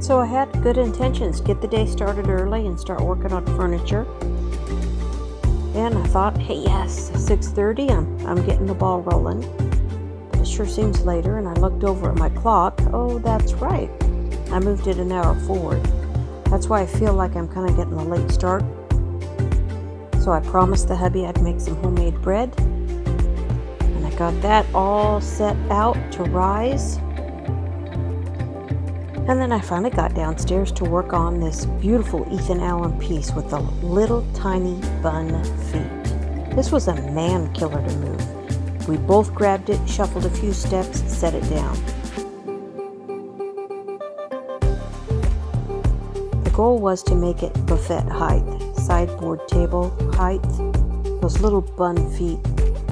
So I had good intentions, get the day started early and start working on furniture. And I thought, hey, yes, 6:30, I'm getting the ball rolling. But it sure seems later, and I looked over at my clock. Oh, that's right. I moved it an hour forward. That's why I feel like I'm kind of getting a late start. So I promised the hubby I'd make some homemade bread. And I got that all set out to rise. And then I finally got downstairs to work on this beautiful Ethan Allen piece with the little tiny bun feet. This was a man killer to move. We both grabbed it, shuffled a few steps, set it down. The goal was to make it buffet height, sideboard table height. Those little bun feet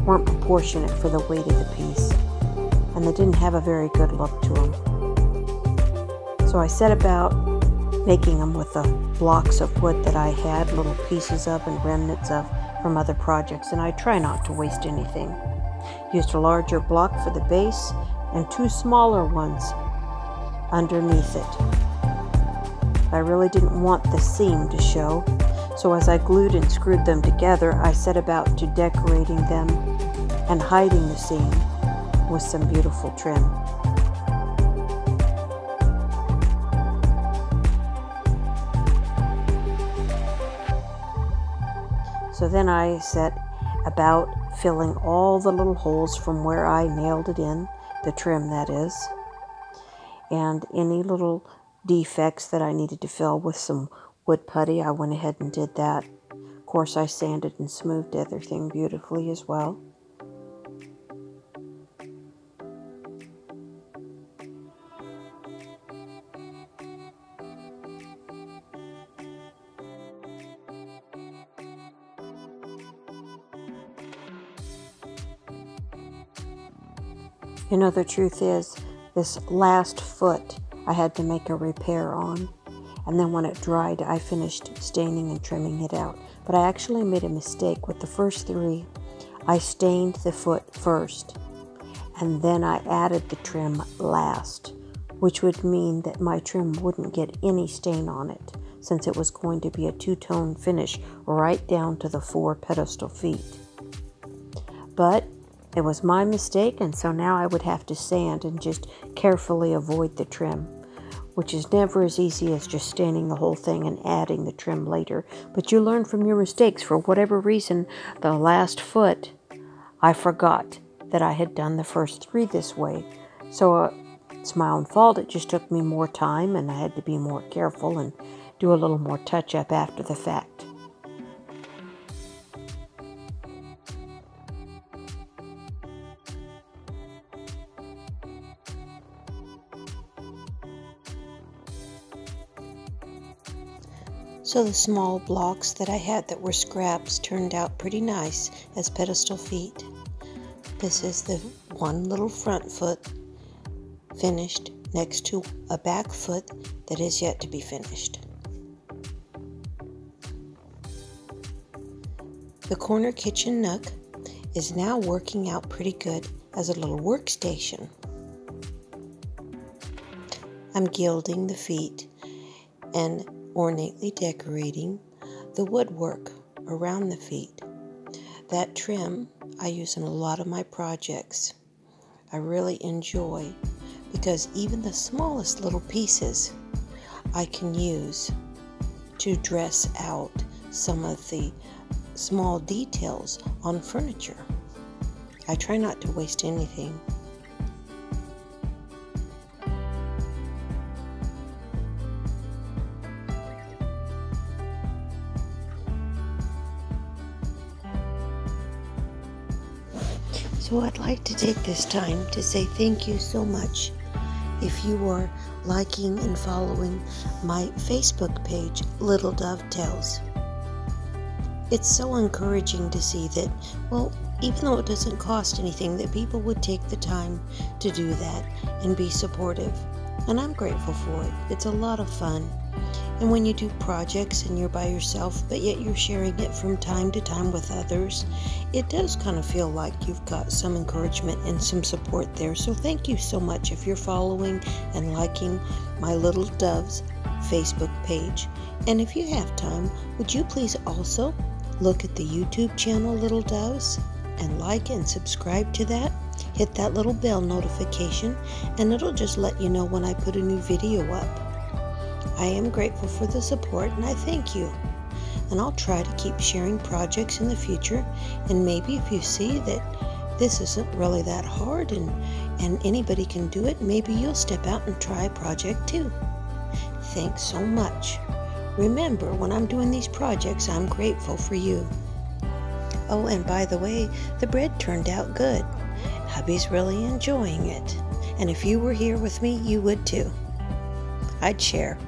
weren't proportionate for the weight of the piece, and they didn't have a very good look to them. So I set about making them with the blocks of wood that I had, little pieces of and remnants of from other projects, and I try not to waste anything. Used a larger block for the base and 2 smaller ones underneath it. I really didn't want the seam to show, so as I glued and screwed them together, I set about to decorating them and hiding the seam with some beautiful trim. So then I set about filling all the little holes from where I nailed it in, the trim that is, and any little defects that I needed to fill with some wood putty. I went ahead and did that. Of course, I sanded and smoothed everything beautifully as well. You know, the truth is, this last foot I had to make a repair on, and then when it dried, I finished staining and trimming it out. But I actually made a mistake with the first 3. I stained the foot first, and then I added the trim last, which would mean that my trim wouldn't get any stain on it, since it was going to be a 2-tone finish right down to the 4 pedestal feet. But it was my mistake, and so now I would have to sand and just carefully avoid the trim, which is never as easy as just staining the whole thing and adding the trim later. But you learn from your mistakes. For whatever reason, the last foot, I forgot that I had done the first 3 this way. So it's my own fault. It just took me more time, and I had to be more careful and do a little more touch-up after the fact. So the small blocks that I had that were scraps turned out pretty nice as pedestal feet. This is the one little front foot finished next to a back foot that is yet to be finished. The corner kitchen nook is now working out pretty good as a little workstation. I'm gilding the feet and ornately decorating the woodwork around the feet. That trim I use in a lot of my projects. I really enjoy, because even the smallest little pieces I can use to dress out some of the small details on furniture. I try not to waste anything. So I'd like to take this time to say thank you so much if you are liking and following my Facebook page, Little Dovetails. It's so encouraging to see that, well, even though it doesn't cost anything, that people would take the time to do that and be supportive. And I'm grateful for it. It's a lot of fun. And when you do projects and you're by yourself, but yet you're sharing it from time to time with others, it does kind of feel like you've got some encouragement and some support there. So thank you so much if you're following and liking my Little Doves Facebook page. And if you have time, would you please also look at the YouTube channel Little Doves and like and subscribe to that? Hit that little bell notification and it'll just let you know when I put a new video up. I am grateful for the support and I thank you. And I'll try to keep sharing projects in the future, and maybe if you see that this isn't really that hard and anybody can do it, maybe you'll step out and try a project too. Thanks so much. Remember, when I'm doing these projects, I'm grateful for you. Oh, and by the way, the bread turned out good. Hubby's really enjoying it. And if you were here with me, you would too. I'd share.